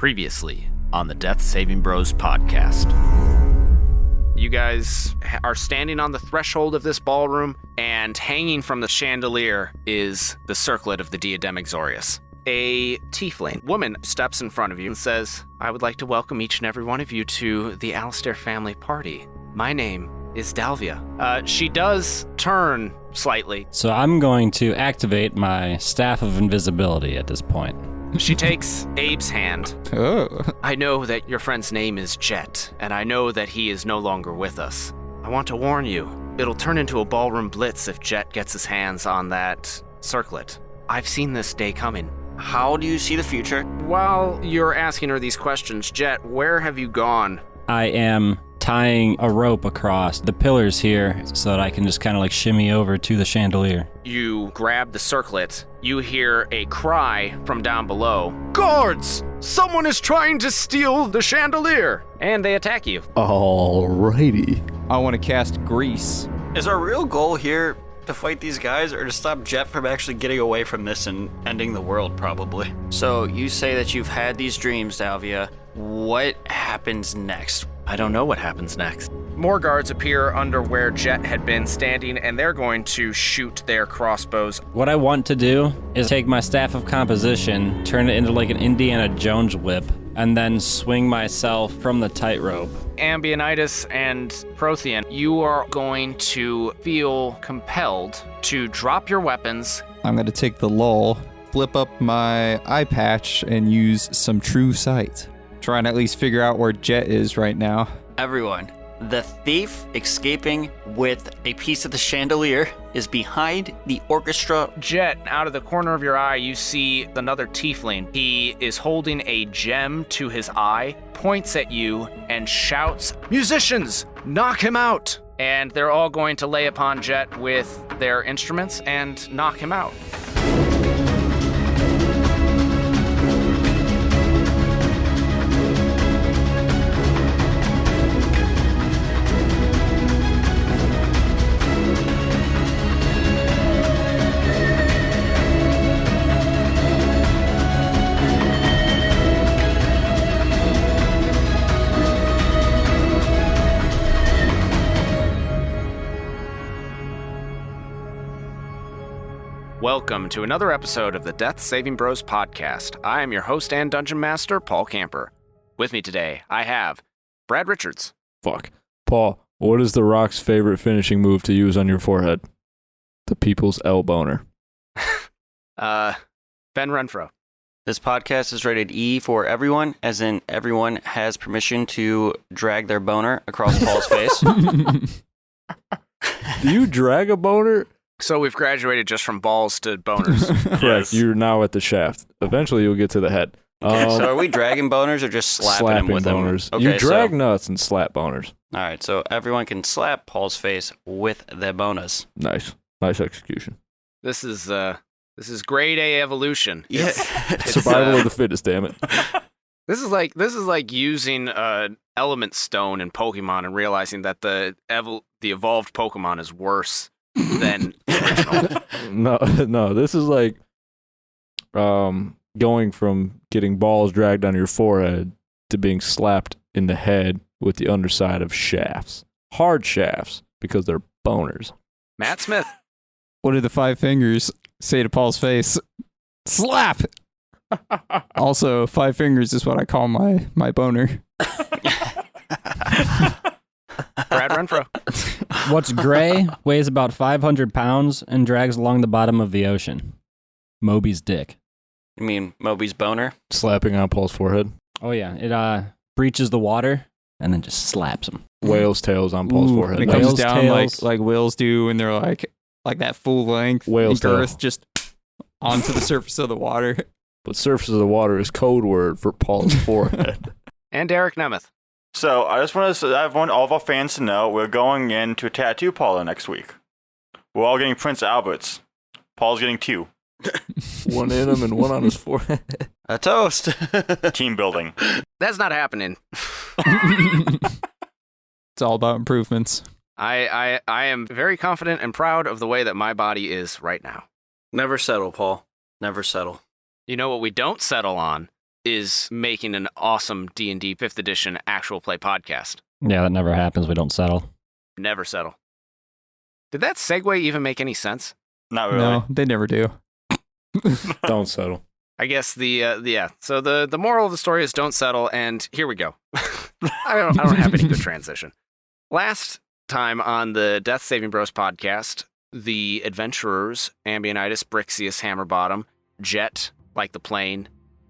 Previously on the Death Saving Bros podcast. You guys are standing on the threshold of this ballroom, and hanging from the chandelier is the circlet of the Diadem Exorius. A tiefling woman steps in front of you and says, "I would like to welcome each and every one of you to the Alistair family party. My name is Dalvia." She does turn slightly. So I'm going to activate my Staff of Invisibility at this point. She takes Abe's hand. Oh. "I know that your friend's name is Jet, and I know that he is no longer with us. I want to warn you, it'll turn into a ballroom blitz if Jet gets his hands on that circlet. I've seen this day coming." How do you see the future? While you're asking her these questions, Jet, where have you gone? I am tying a rope across the pillars here so that I can just kind of like shimmy over to the chandelier. You grab the circlet. You hear a cry from down below. "Guards! Someone is trying to steal the chandelier!" And they attack you. Alrighty. I want to cast Grease. Is our real goal here to fight these guys or to stop Jet from actually getting away from this and ending the world, probably? So you say that you've had these dreams, Dalvia. What happens next? I don't know what happens next. More guards appear under where Jet had been standing, and they're going to shoot their crossbows. What I want to do is take my Staff of Composition, turn it into like an Indiana Jones whip, and then swing myself from the tightrope. Ambionitis and Prothean, you are going to feel compelled to drop your weapons. I'm going to take the lull, flip up my eye patch, and use some true sight. Try and at least figure out where Jet is right now. Everyone, the thief escaping with a piece of the chandelier is behind the orchestra. Jet, out of the corner of your eye, you see another tiefling. He is holding a gem to his eye, points at you, and shouts, "Musicians, knock him out!" And they're all going to lay upon Jet with their instruments and knock him out. Welcome to another episode of the Death Saving Bros podcast. I am your host and dungeon master, Paul Camper. With me today, I have Brad Richards. Fuck. Paul, what is the Rock's favorite finishing move to use on your forehead? The people's elboner. Ben Renfro. This podcast is rated E for everyone, as in everyone has permission to drag their boner across Paul's face. Do you drag a boner? So we've graduated just from balls to boners. Correct. Yes. You're now at the shaft. Eventually, you'll get to the head. So are we dragging boners or just slapping them with boners. them? You drag nuts and slap boners. All right, so everyone can slap Paul's face with their bonus. Nice. Nice execution. This is grade A evolution. Yeah. It's, Survival of the fittest, damn it. This is like using element stone in Pokemon and realizing that the evolved Pokemon is worse than the original. No. This is like going from getting balls dragged on your forehead to being slapped in the head with the underside of shafts. Hard shafts, because they're boners. Matt Smith. What do the 5 fingers say to Paul's face? Slap! Also, 5 fingers is what I call my boner. Brad Renfro. What's gray, weighs about 500 pounds, and drags along the bottom of the ocean? Moby's dick. You mean Moby's boner? Slapping on Paul's forehead. Oh yeah, it breaches the water and then just slaps him. Whale's tails on Paul's forehead. And it Whale's comes down tails. like whales do, and they're like that full length Whale's girth tail. just onto the surface of the water. But surface of the water is code word for Paul's forehead. And Derek Nemeth. So I want all of our fans to know we're going into a tattoo parlor next week. We're all getting Prince Alberts. Paul's getting 2. One in him and one on his forehead. A toast. Team building. That's not happening. It's all about improvements. I am very confident and proud of the way that my body is right now. Never settle, Paul. Never settle. You know what we don't settle on is making an awesome D&D 5th edition actual play podcast. Yeah, that never happens. We don't settle. Never settle. Did that segue even make any sense? Not really. No, they never do. Don't settle. I guess so the moral of the story is don't settle, and here we go. I don't have any good transition. Last time on the Death Saving Bros podcast, the adventurers, Ambionitis, Brixius, Hammerbottom, Jet, like the plane,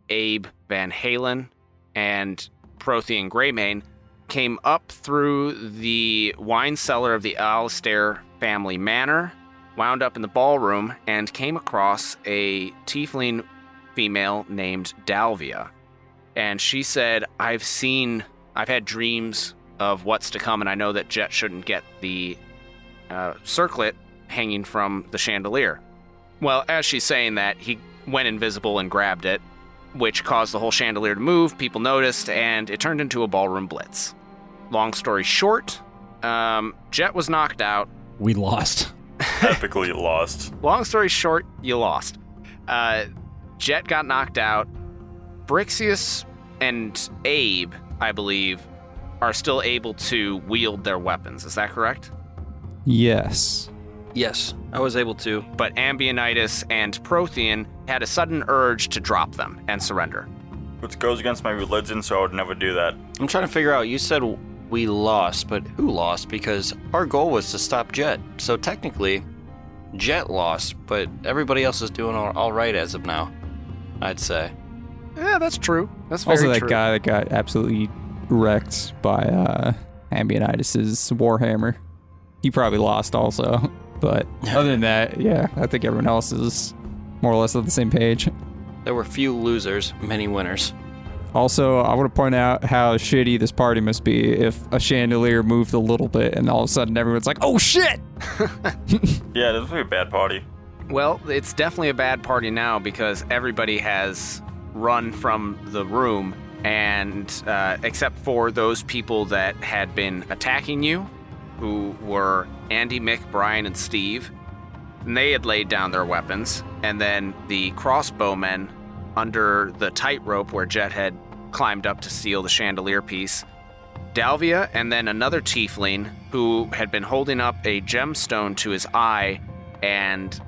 Abe, Van Halen, and Prothean Greymane came up through the wine cellar of the Alistair family manor, wound up in the ballroom, and came across a tiefling female named Dalvia. And she said, I've had dreams of what's to come, and I know that Jet shouldn't get the circlet hanging from the chandelier. Well, as she's saying that, he went invisible and grabbed it, which caused the whole chandelier to move. People noticed, and it turned into a ballroom blitz. Long story short, Jet was knocked out. We lost. Epically lost. Long story short, you lost. Jet got knocked out. Brixius and Abe, I believe, are still able to wield their weapons. Is that correct? Yes. Yes, I was able to. But Ambionitis and Prothean had a sudden urge to drop them and surrender. Which goes against my religion, so I would never do that. I'm trying to figure out, you said we lost, but who lost? Because our goal was to stop Jet. So technically, Jet lost, but everybody else is doing all right as of now, I'd say. Yeah, that's true. That's very Also, that true. guy that got absolutely wrecked by Ambionitis' Warhammer. He probably lost also. But other than that, yeah, I think everyone else is more or less on the same page. There were few losers, many winners. Also, I want to point out how shitty this party must be if a chandelier moved a little bit and all of a sudden everyone's like, oh shit! Yeah, this would be a bad party. Well, it's definitely a bad party now because everybody has run from the room, and except for those people that had been attacking you, who were Andy, Mick, Brian, and Steve. And they had laid down their weapons. And then the crossbowmen under the tightrope where Jet had climbed up to steal the chandelier piece. Dalvia, and then another tiefling who had been holding up a gemstone to his eye and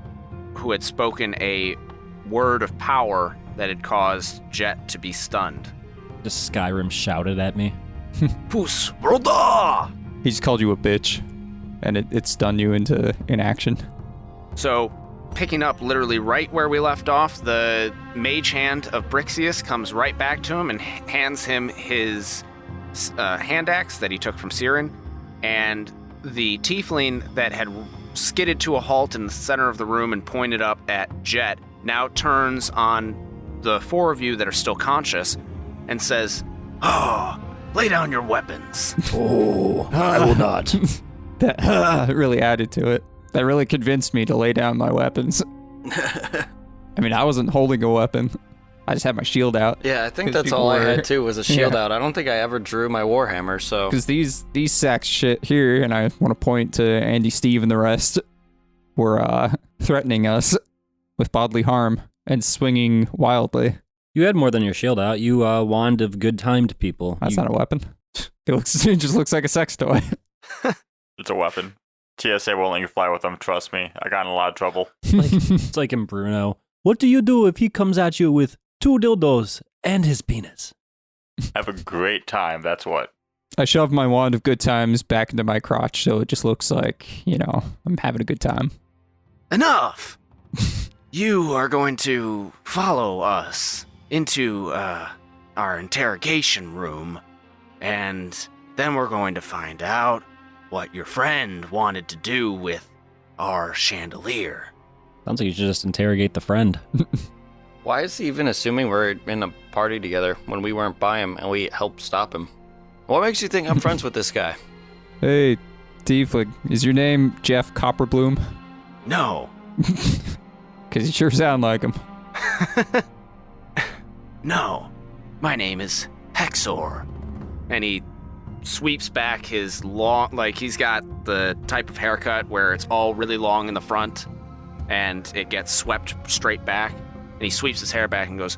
who had spoken a word of power that had caused Jet to be stunned. Just Skyrim shouted at me. Pus Roda! He just called you a bitch, and it stunned you into inaction. So, picking up literally right where we left off, the mage hand of Brixius comes right back to him and hands him his hand axe that he took from Siren, and the tiefling that had skidded to a halt in the center of the room and pointed up at Jet now turns on the four of you that are still conscious and says, "Oh, lay down your weapons." Oh, I will not. That really added to it. That really convinced me to lay down my weapons. I mean, I wasn't holding a weapon. I just had my shield out. Yeah, I think 'Cause that's all I people were- had too, was a shield Yeah. out. I don't think I ever drew my Warhammer, so... Because these sacks shit here, and I want to point to Andy, Steve, and the rest, were threatening us with bodily harm and swinging wildly. You had more than your shield out. You wand of good time to people. That's You- not a weapon. It just looks like a sex toy. It's a weapon. TSA won't let you fly with them, trust me. I got in a lot of trouble. It's like in Bruno. What do you do if he comes at you with 2 dildos and his penis? Have a great time, that's what. I shoved my wand of good times back into my crotch, so it just looks like, I'm having a good time. Enough! You are going to follow us into our interrogation room, and then we're going to find out what your friend wanted to do with our chandelier. Sounds like you should just interrogate the friend. Why is he even assuming we're in a party together when we weren't by him and we helped stop him? What makes you think I'm friends with this guy? Hey, Tiefling, is your name Jeff Copperbloom? No. Because you sure sound like him. No. My name is Hexor. And he sweeps back his long, he's got the type of haircut where it's all really long in the front and it gets swept straight back. And he sweeps his hair back and goes,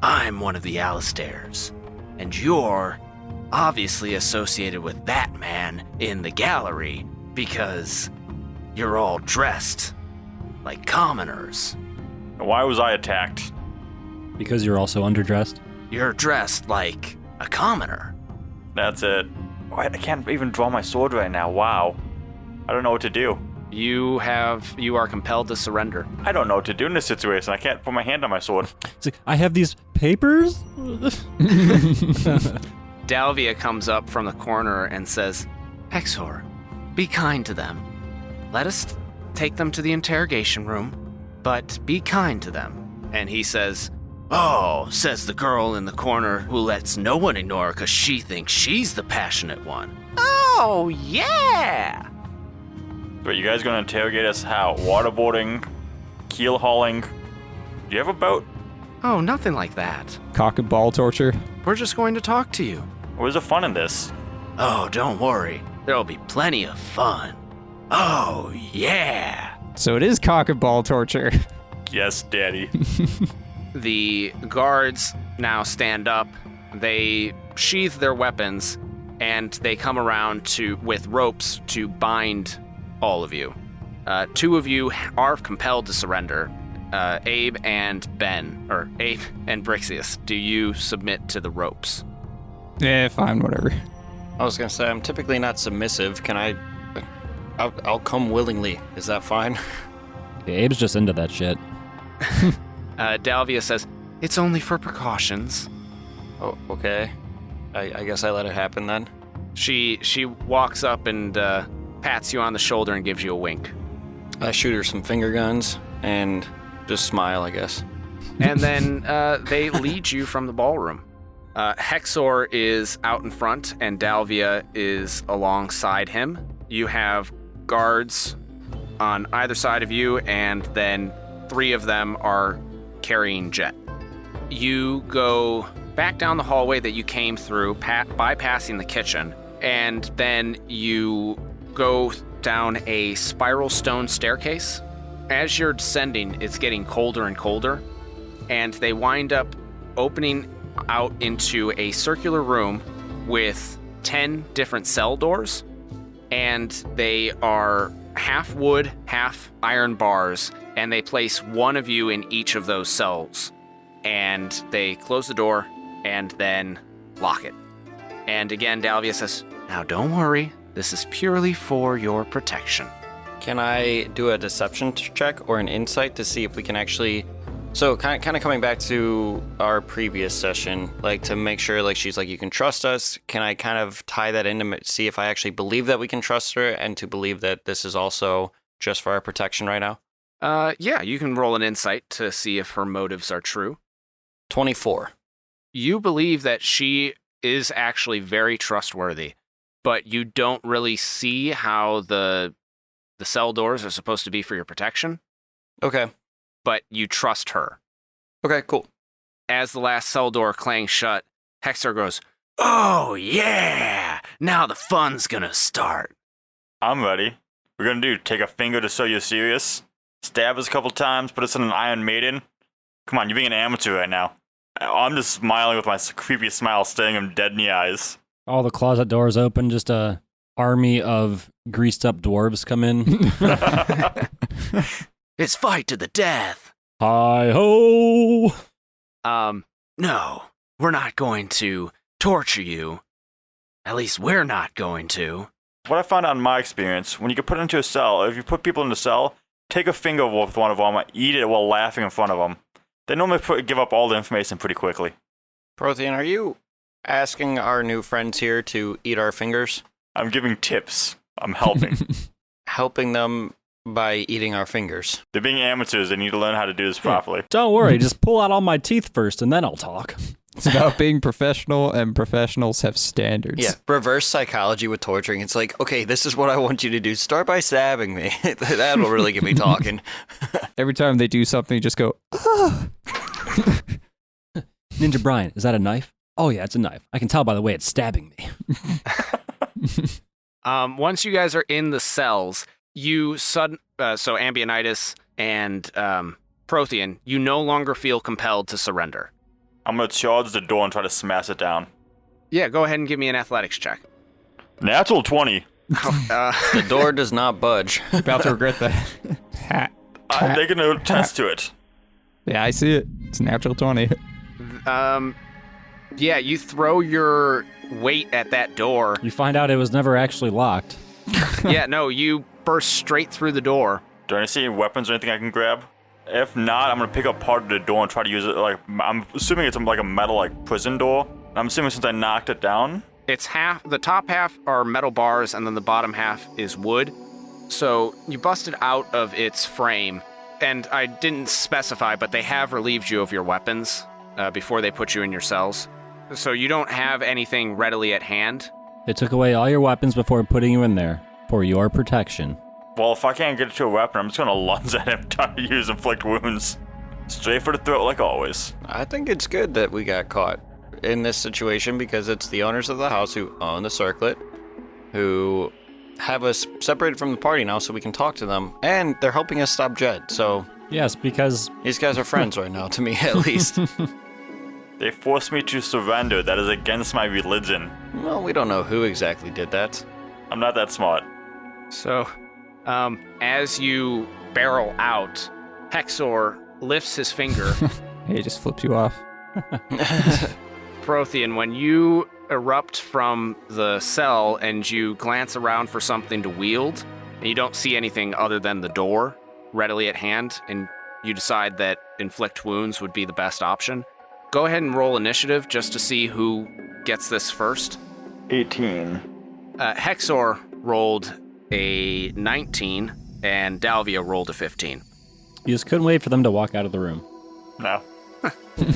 I'm one of the Alistairs, and you're obviously associated with that man in the gallery because you're all dressed like commoners. Why was I attacked? Because you're also underdressed. You're dressed like a commoner. That's it. I can't even draw my sword right now. Wow. I don't know what to do. You are compelled to surrender. I don't know what to do in this situation. I can't put my hand on my sword. It's like, I have these papers? Dalvia comes up from the corner and says, Hexor, be kind to them. Let us take them to the interrogation room, but be kind to them. And he says, Oh, says the girl in the corner who lets no one ignore her because she thinks she's the passionate one. Oh, yeah! But you guys gonna interrogate us how? Waterboarding? Keel hauling? Do you have a boat? Oh, nothing like that. Cock and ball torture. We're just going to talk to you. Where's the fun in this? Oh, don't worry. There'll be plenty of fun. Oh, yeah! So it is cock and ball torture. Yes, Daddy. The guards now stand up. They sheath their weapons, and they come around with ropes to bind all of you. 2 of you are compelled to surrender. Abe and Brixius. Do you submit to the ropes? Fine, whatever. I was gonna say, I'm typically not submissive. I'll come willingly. Is that fine? Yeah, Abe's just into that shit. Dalvia says, It's only for precautions. Oh, okay. I guess I let it happen then. She walks up and pats you on the shoulder and gives you a wink. I shoot her some finger guns and just smile, I guess. And then they lead you from the ballroom. Hexor is out in front and Dalvia is alongside him. You have guards on either side of you, and then 3 of them are carrying Jet. You go back down the hallway that you came through, bypassing the kitchen, and then you go down a spiral stone staircase. As you're descending, it's getting colder and colder, and they wind up opening out into a circular room with 10 different cell doors, and they are half wood, half iron bars, and they place one of you in each of those cells. And they close the door and then lock it. And again, Dalvia says, Now don't worry, this is purely for your protection. Can I do a deception check or an insight to see if we can actually... So kind of coming back to our previous session, like to make sure like she's like, you can trust us. Can I kind of tie that in to see if I actually believe that we can trust her and to believe that this is also just for our protection right now? Yeah, you can roll an insight to see if her motives are true. 24. You believe that she is actually very trustworthy, but you don't really see how the cell doors are supposed to be for your protection. Okay. But you trust her. Okay, cool. As the last cell door clangs shut, Hexor goes, Oh, yeah! Now the fun's gonna start. I'm ready. We're gonna do take a finger to show you're serious, stab us a couple times, put us in an Iron Maiden. Come on, you're being an amateur right now. I'm just smiling with my creepy smile, staring him dead in the eyes. All the closet doors open, just a army of greased up dwarves come in. It's fight to the death. Hi-ho! No, we're not going to torture you. At least we're not going to. What I found out in my experience, when you get put into a cell, if you put people in the cell, take a finger with one of them, eat it while laughing in front of them. They normally give up all the information pretty quickly. Prothean, are you asking our new friends here to eat our fingers? I'm giving tips. I'm helping. Helping them by eating our fingers. They're being amateurs. They need to learn how to do this properly. Don't worry, just pull out all my teeth first and then I'll talk. It's about being professional, and professionals have standards. Yeah, reverse psychology with torturing. It's like, okay, this is what I want you to do. Start by stabbing me. That'll really get me talking. Every time they do something, just go, ah. Ninja Brian, is that a knife? Oh yeah, it's a knife. I can tell by the way it's stabbing me. Once you guys are in the cells, you so Ambionitis and Prothean, you no longer feel compelled to surrender. I'm gonna charge the door and try to smash it down. Yeah, go ahead and give me an athletics check. Natural 20. The door does not budge. About to regret that. They can attest to it. Yeah, I see it. It's a natural 20. Yeah, you throw your weight at that door. You find out it was never actually locked. Yeah, no, you burst straight through the door. Do I see any weapons or anything I can grab? If not, I'm gonna pick up part of the door and try to use it like, I'm assuming it's like a metal like prison door. I'm assuming since I knocked it down. It's half, the top half are metal bars and then the bottom half is wood. So you busted out of its frame, and I didn't specify, but they have relieved you of your weapons before they put you in your cells. So you don't have anything readily at hand. They took away all your weapons before putting you in there for your protection. Well, if I can't get it to a weapon, I'm just gonna lunge at him, try to use inflict wounds. Straight for the throat like always. I think it's good that we got caught in this situation because it's the owners of the house who own the circlet, who have us separated from the party now so we can talk to them, and they're helping us stop Jed, so... Yes, because... These guys are friends right now, to me at least. They forced me to surrender. That is against my religion. Well, we don't know who exactly did that. I'm not that smart. So, as you barrel out, Hexor lifts his finger. He just flips you off. Prothean, when you erupt from the cell and you glance around for something to wield, and you don't see anything other than the door readily at hand, and you decide that inflict wounds would be the best option, go ahead and roll initiative just to see who gets this first. 18. Hexor rolled a 19, and Dalvia rolled a 15. You just couldn't wait for them to walk out of the room. No.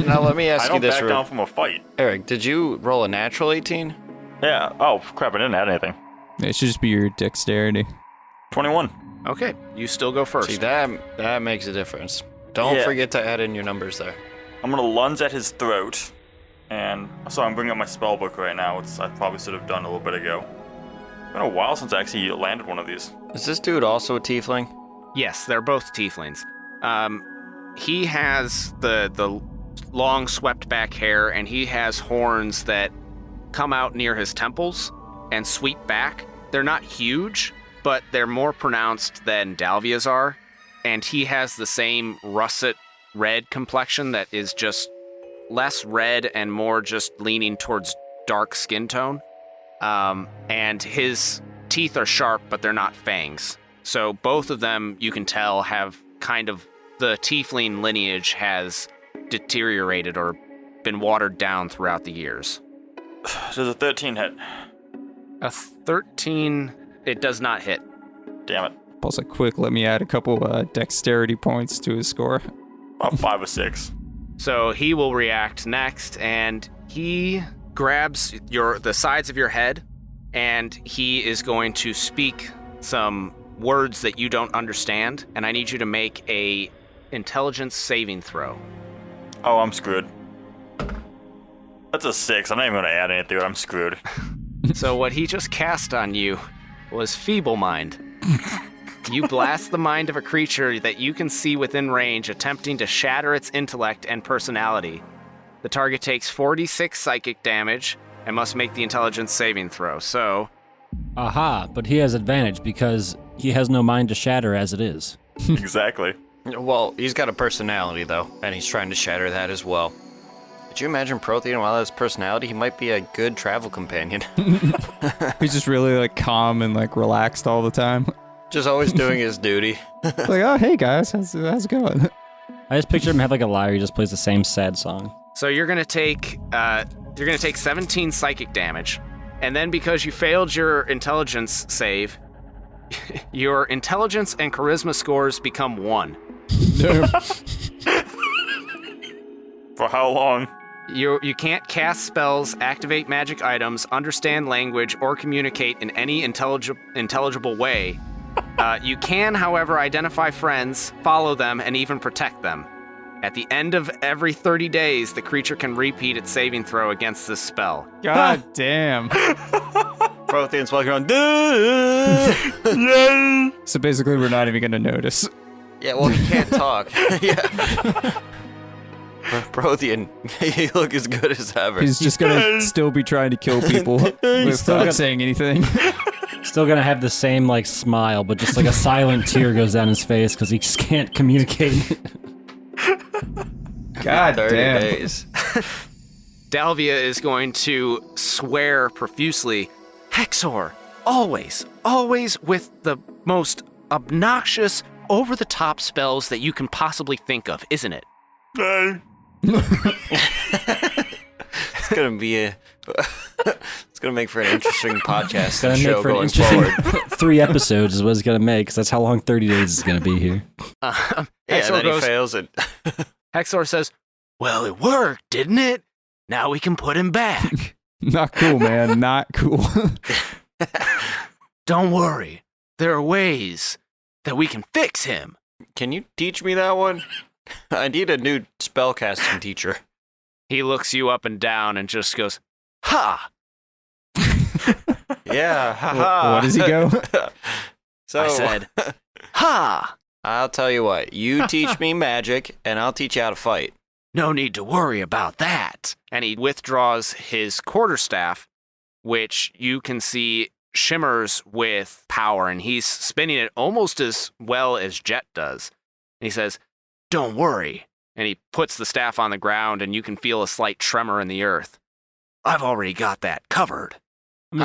Now let me I ask you don't this, back down from a fight. Eric, did you roll a natural 18? Yeah. Oh, crap, I didn't add anything. It should just be your dexterity. 21. Okay, you still go first. See, that makes a difference. Don't Yeah. forget to add in your numbers there. I'm gonna lunge at his throat. And so I'm bringing up my spell book right now, which I probably should have done a little bit ago. It's been a while since I actually landed one of these. Is this dude also a tiefling? Yes, they're both tieflings. He has the long swept back hair, and he has horns that come out near his temples and sweep back. They're not huge, but they're more pronounced than Dalvia's are. And he has the same russet red complexion that is just less red and more just leaning towards dark skin tone. And his teeth are sharp, but they're not fangs. So both of them, you can tell, have kind of the tiefling lineage has deteriorated or been watered down throughout the years. Does a 13 hit? A 13, it does not hit. Damn it. Also, quick, let me add a couple dexterity points to his score. About 5 or 6. So he will react next, and he grabs the sides of your head, and he is going to speak some words that you don't understand, and I need you to make a intelligence saving throw. Oh, I'm screwed. That's a 6. I'm not even gonna add anything to it. I'm screwed. So what he just cast on you was Feeble Mind. You blast the mind of a creature that you can see within range, attempting to shatter its intellect and personality. The target takes 46 psychic damage and must make the intelligence saving throw. So, Aha, but he has advantage because he has no mind to shatter as it is. Exactly. Well, he's got a personality, though, and he's trying to shatter that as well. Could you imagine Prothean, while his personality, he might be a good travel companion. He's just really like calm and like relaxed all the time. Just always doing his duty. Like, oh, hey guys, how's it going? I just picture him have like a lyre, he just plays the same sad song. so you're gonna take 17 psychic damage, and then because you failed your intelligence save, your intelligence and charisma scores become 1. For how long? You can't cast spells, activate magic items, understand language, or communicate in any intelligible way. You can, however, identify friends, follow them, and even protect them. At the end of every 30 days, the creature can repeat its saving throw against this spell. God damn. Prothean's walking around. Yay! So basically, we're not even gonna notice. Yeah, well, he can't talk. Yeah. Prothean, you look as good as ever. He's just gonna still be trying to kill people without saying anything. Still gonna have the same like smile, but just like a silent tear goes down his face because he just can't communicate. God 30 damn. days. Dalvia is going to swear profusely, Hexor, always, always with the most obnoxious, over-the-top spells that you can possibly think of, isn't it? It's gonna be it's gonna make for an interesting podcast Gonna show make for an going interesting forward. 3 episodes is what it's gonna make, because that's how long 30 days is gonna be here. Yeah, Hexor then he goes, fails it. Hexor says, well, it worked, didn't it? Now we can put him back. Not cool, man. Not cool. Don't worry. There are ways that we can fix him. Can you teach me that one? I need a new spellcasting teacher. He looks you up and down and just goes, ha! Yeah, haha. What does he go? So I said, ha! I'll tell you what. You teach me magic, and I'll teach you how to fight. No need to worry about that. And he withdraws his quarterstaff, which you can see shimmers with power, and he's spinning it almost as well as Jet does. And he says, don't worry. And he puts the staff on the ground, and you can feel a slight tremor in the earth. I've already got that covered. I'm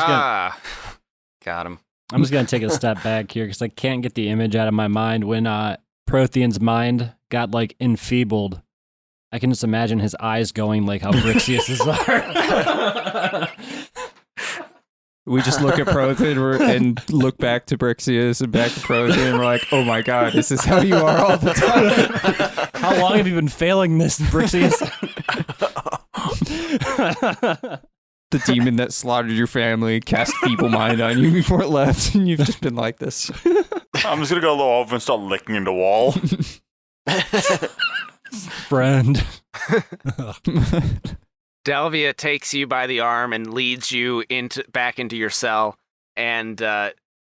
Got him. just gonna take a step back here because I can't get the image out of my mind when Prothean's mind got like enfeebled. I can just imagine his eyes going like how Brixius's are. We just look at Prothean and look back to Brixius and back to Prothean, and we're like, oh my god, this is how you are all the time. How long have you been failing this, Brixius? The demon that slaughtered your family cast feeble mind on you before it left, and you've just been like this. I'm just gonna go a little over and start licking in the wall. Friend. Dalvia takes you by the arm and leads you back into your cell, and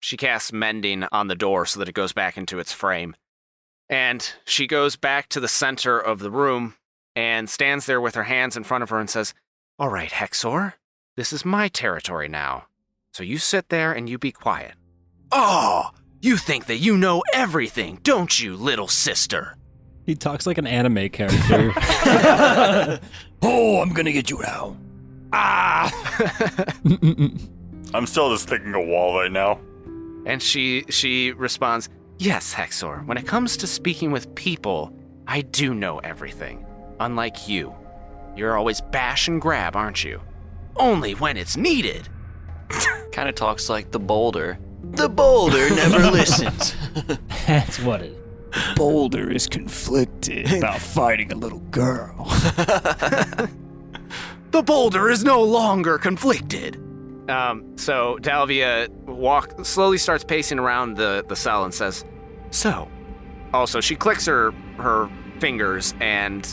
she casts Mending on the door so that it goes back into its frame. And she goes back to the center of the room and stands there with her hands in front of her and says, all right, Hexor, this is my territory now, so you sit there and you be quiet. Oh, you think that you know everything, don't you, little sister? He talks like an anime character. Oh, I'm gonna get you now. Ah! I'm still just thinking a wall right now. And she responds, yes, Hexor, when it comes to speaking with people, I do know everything. Unlike you. You're always bash and grab, aren't you? Only when it's needed. Kind of talks like the boulder. The boulder never listens. That's what it is. Boulder is conflicted about fighting a little girl. The boulder is no longer conflicted. So Dalvia slowly starts pacing around the cell and says, so. Also, she clicks her fingers, and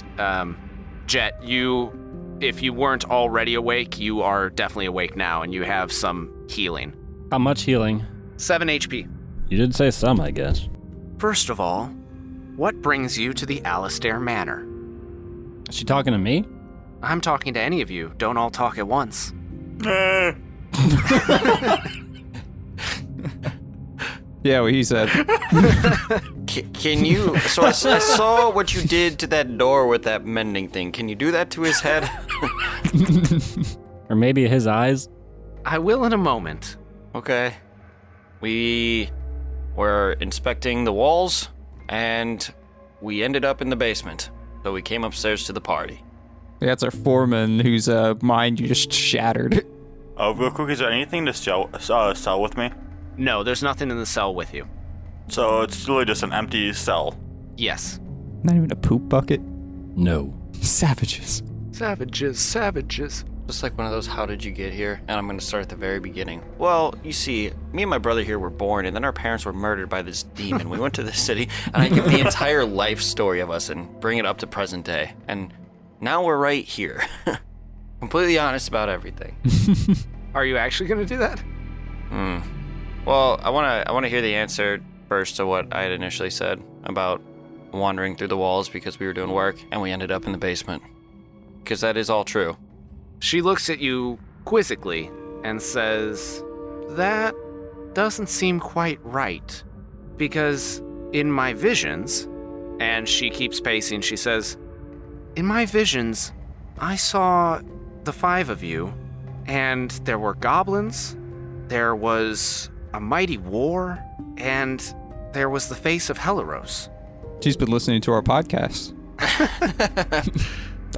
Jet, if you weren't already awake, you are definitely awake now, and you have some healing. How much healing? 7 HP. You did say some, I guess. First of all, what brings you to the Alistair Manor? Is she talking to me? I'm talking to any of you. Don't all talk at once. Yeah, what he said. Can you... So I saw what you did to that door with that mending thing. Can you do that to his head? Or maybe his eyes? I will in a moment. Okay. We were inspecting the walls, and we ended up in the basement. So we came upstairs to the party. That's our foreman whose mind you just shattered. Real quick, is there anything in the cell with me? No, there's nothing in the cell with you. So it's really just an empty cell. Yes. Not even a poop bucket. No. Savages. Savages. Just like one of those, how did you get here? And I'm going to start at the very beginning. Well, you see, me and my brother here were born, and then our parents were murdered by this demon. We went to the city, and I give the entire life story of us and bring it up to present day. And now we're right here. Completely honest about everything. Are you actually going to do that? Well, I want to hear the answer first to what I had initially said about wandering through the walls because we were doing work, and we ended up in the basement. Because that is all true. She looks at you quizzically and says, "That doesn't seem quite right. Because in my visions," and she keeps pacing, she says, "In my visions, I saw the 5 of you, and there were goblins, there was a mighty war, and there was the face of Helaros." She's been listening to our podcast.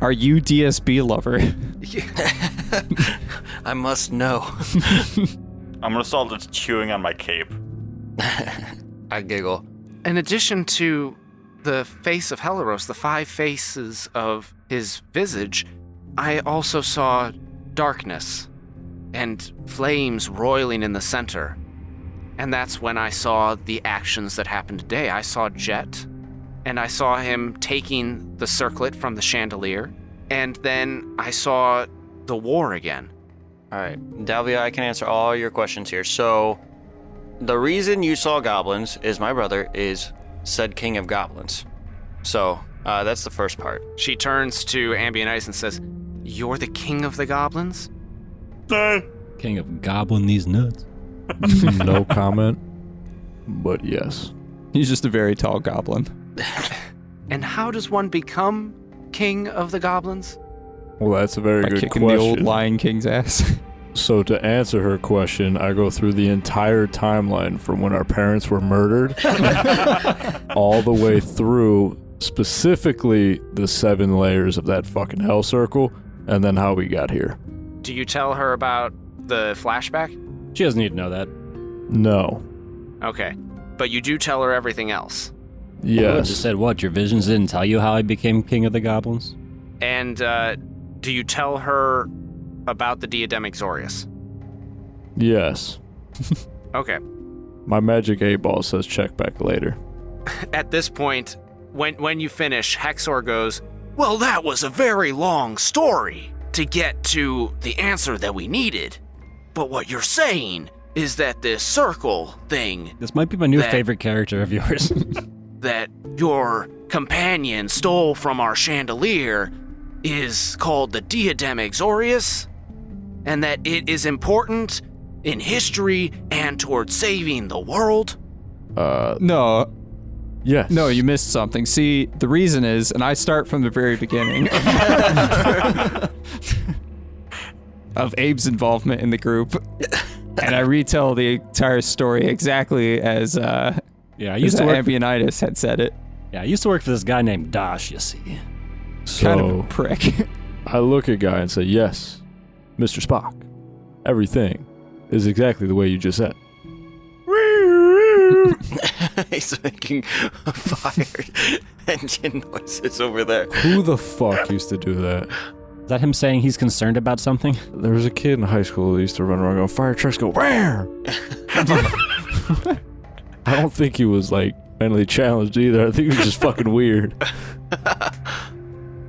Are you DSB lover? I must know. I'm gonna start just chewing on my cape. I giggle. In addition to the face of Helaros, the 5 faces of his visage, I also saw darkness and flames roiling in the center. And that's when I saw the actions that happened today. I saw Jet, and I saw him taking the circlet from the chandelier, and then I saw the war again. All right, Dalvia, I can answer all your questions here. So, the reason you saw goblins is my brother is said king of goblins. So, that's the first part. She turns to Ambionitis and says, "You're the king of the goblins?" King of gobbling these nuts. No comment, but yes. He's just a very tall goblin. And how does one become king of the goblins? Well, that's a very By good kicking question. the old Lion King's ass. So to answer her question, I go through the entire timeline from when our parents were murdered all the way through specifically the 7 layers of that fucking hell circle and then how we got here. Do you tell her about the flashback? She doesn't need to know that. No. Okay. But you do tell her everything else. I Yes. just said what? Your visions didn't tell you how I became king of the goblins? And do you tell her about the diadem Exorius? Yes. Okay. My magic 8-ball says check back later. At this point, when you finish, Hexor goes, "Well, that was a very long story to get to the answer that we needed. But what you're saying is that this circle thing This might be my new That- favorite character of yours. that your companion stole from our chandelier is called the diadem Exorius, and that it is important in history and towards saving the world?" No, Yes. no, you missed something. See, the reason is, and I start from the very beginning of Abe's involvement in the group, and I retell the entire story exactly as yeah, I as used to work. Ambionitis had said it. Yeah, I used to work for this guy named Dash. You see. So Kind of a prick. I look at Guy and say, yes, Mr. Spock, everything is exactly the way you just said. He's making fire engine noises over there. Who the fuck used to do that? Is that him saying he's concerned about something? There was a kid in high school that used to run around going, fire trucks go, where? I don't think he was like mentally challenged either. I think he was just fucking weird.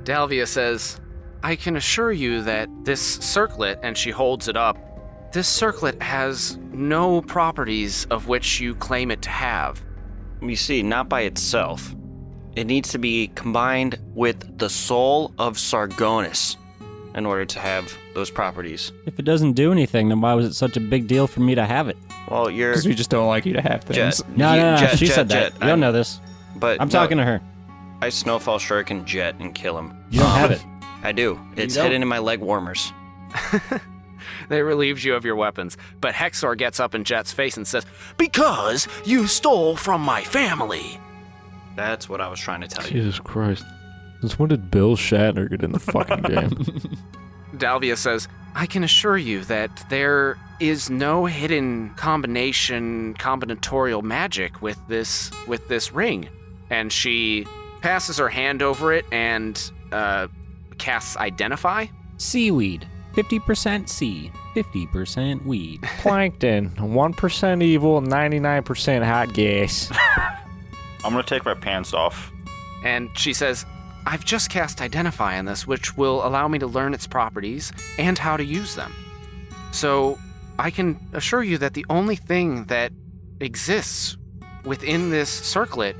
Dalvia says, "I can assure you that this circlet," and she holds it up, "this circlet has no properties of which you claim it to have." You see, not by itself. It needs to be combined with the soul of Sargonis in order to have those properties. If it doesn't do anything, then why was it such a big deal for me to have it? Well, you're Because we just don't like you to have things. Jet. No, no, Jet, she Jet, said that. Jet. You don't know this. But I'm no, talking to her. I Snowfall Shuriken Jet and kill him. You don't have it. I do. It's don't? hidden in my leg warmers. That relieves you of your weapons, but Hexor gets up in Jet's face and says, "Because you stole from my family." That's what I was trying to tell you. Jesus Christ. Since when did Bill Shatner get in the fucking game? Dalvia says, "I can assure you that there is no hidden combinatorial magic with this ring." And she passes her hand over it and casts Identify. Seaweed. 50% sea. 50% weed. Plankton. 1% evil, 99% hot gas. I'm gonna take my pants off. And she says, "I've just cast Identify on this, which will allow me to learn its properties and how to use them. So I can assure you that the only thing that exists within this circlet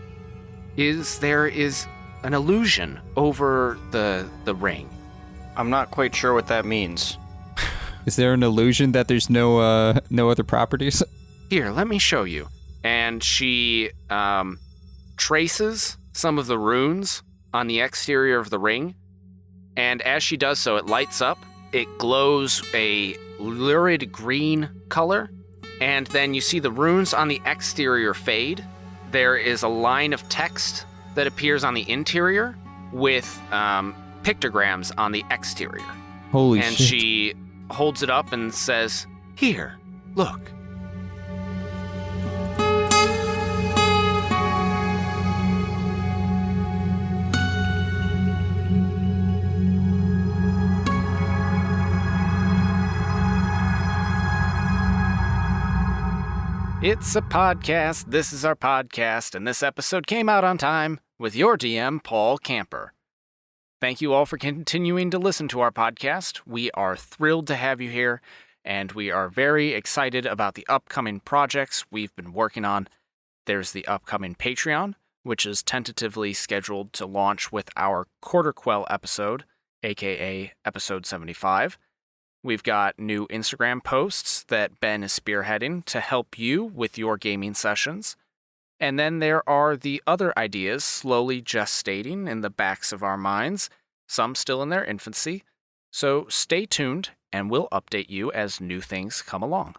is there is an illusion over the ring. I'm not quite sure what that means. Is there an illusion that there's no other properties? Here, let me show you. And she traces some of the runes on the exterior of the ring. And as she does so, it lights up. It glows a lurid green color. And then you see the runes on the exterior fade. There is a line of text that appears on the interior with pictograms on the exterior. Holy and shit. she holds it up and says, "Here, look." It's a podcast. This is our podcast, and this episode came out on time with your DM, Paul Camper. Thank you all for continuing to listen to our podcast. We are thrilled to have you here, and we are very excited about the upcoming projects we've been working on. There's the upcoming Patreon, which is tentatively scheduled to launch with our Quarter Quell episode, aka episode 75. We've got new Instagram posts that Ben is spearheading to help you with your gaming sessions. And then there are the other ideas slowly gestating in the backs of our minds, some still in their infancy. So stay tuned and we'll update you as new things come along.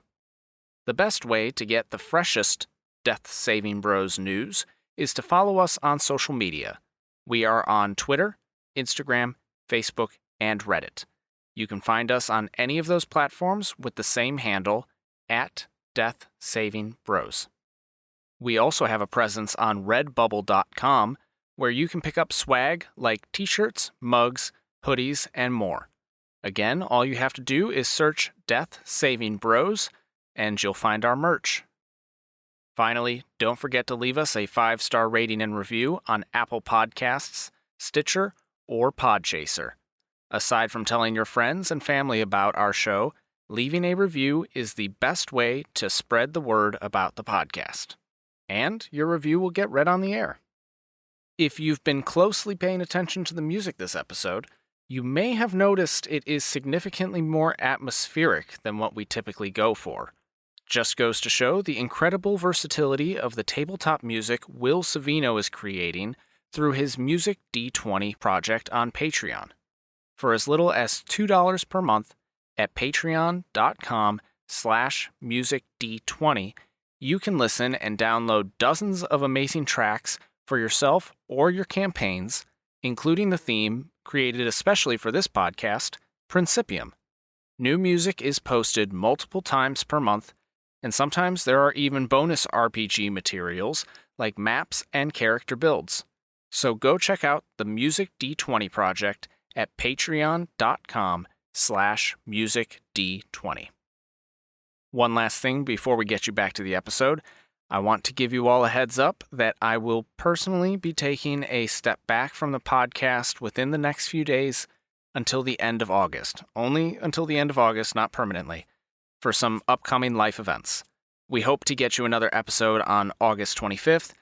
The best way to get the freshest Death Saving Bros news is to follow us on social media. We are on Twitter, Instagram, Facebook, and Reddit. You can find us on any of those platforms with the same handle, @DeathSavingBros. We also have a presence on Redbubble.com, where you can pick up swag like t-shirts, mugs, hoodies, and more. Again, all you have to do is search Death Saving Bros, and you'll find our merch. Finally, don't forget to leave us a 5-star rating and review on Apple Podcasts, Stitcher, or Podchaser. Aside from telling your friends and family about our show, leaving a review is the best way to spread the word about the podcast. And your review will get read on the air. If you've been closely paying attention to the music this episode, you may have noticed it is significantly more atmospheric than what we typically go for. Just goes to show the incredible versatility of the tabletop music Will Savino is creating through his Music D20 project on Patreon. For as little as $2 per month at patreon.com/musicd20, you can listen and download dozens of amazing tracks for yourself or your campaigns, including the theme created especially for this podcast, Principium. New music is posted multiple times per month, and sometimes there are even bonus RPG materials like maps and character builds. So go check out the Music D20 project at patreon.com/musicd20. One last thing before we get you back to the episode, I want to give you all a heads up that I will personally be taking a step back from the podcast within the next few days until the end of August. Only until the end of August, not permanently, for some upcoming life events. We hope to get you another episode on August 25th,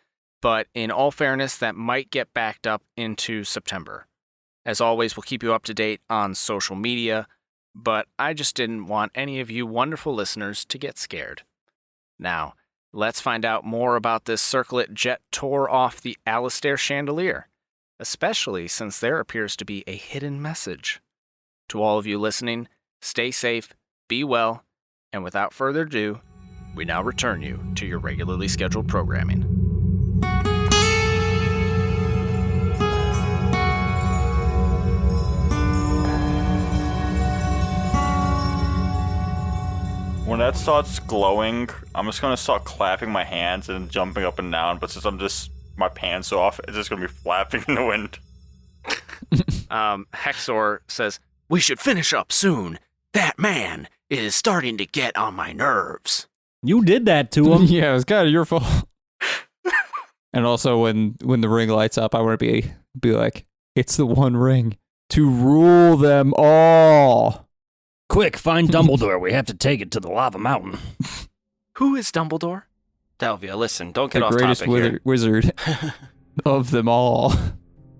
but in all fairness, that might get backed up into September. As always, we'll keep you up to date on social media, but I just didn't want any of you wonderful listeners to get scared. Now, let's find out more about this circlet jet tour off the Alistair chandelier, especially since there appears to be a hidden message. To all of you listening, stay safe, be well, and without further ado, we now return you to your regularly scheduled programming. When that starts glowing, I'm just gonna start clapping my hands and jumping up and down. But since my pants off, it's just gonna be flapping in the wind. Hexor says, "We should finish up soon. That man is starting to get on my nerves." You did that to him. Yeah, it was kind of your fault. And also, when the ring lights up, I want to be like, it's the one ring to rule them all. Quick, find Dumbledore. We have to take it to the lava mountain. Who is Dumbledore? Dalvia, listen, don't get The off greatest topic here. wizard. of them all.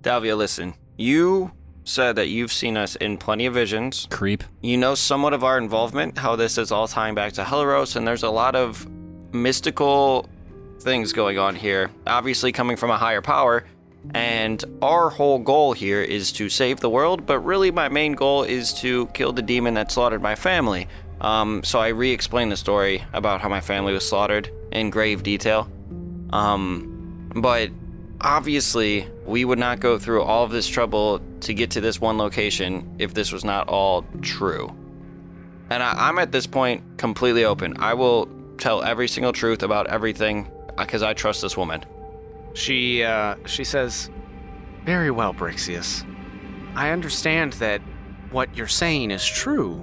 Dalvia, listen. You said that you've seen us in plenty of visions. Creep. You know somewhat of our involvement, how this is all tying back to Helaros, and there's a lot of mystical things going on here, obviously coming from a higher power. And our whole goal here is to save the world, but really my main goal is to kill the demon that slaughtered my family. So I re-explained the story about how my family was slaughtered in grave detail. But obviously, we would not go through all of this trouble to get to this one location if this was not all true. And I'm at this point completely open. I will tell every single truth about everything because I trust this woman. She says, "Very well, Brixius. I understand that what you're saying is true,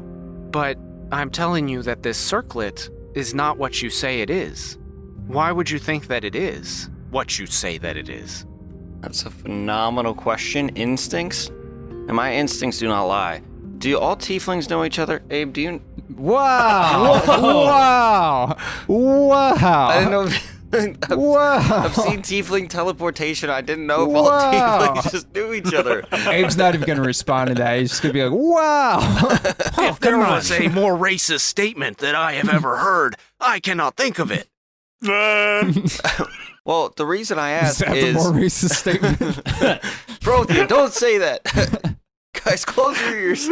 but I'm telling you that this circlet is not what you say it is. Why would you think that it is what you say that it is?" That's a phenomenal question. Instincts? And my instincts do not lie. Do all tieflings know each other? Abe, do you... Wow! Wow! Wow! I didn't know... Wow! I've seen tiefling teleportation. I didn't know if all Wow. tieflings just knew each other. Abe's not even going to respond to that. He's just going to be like, wow! If there was a more racist statement that I have ever heard, I cannot think of it. Well, the reason I Is asked that the is... more racist statement? Prothean, don't say that. Guys, close your ears.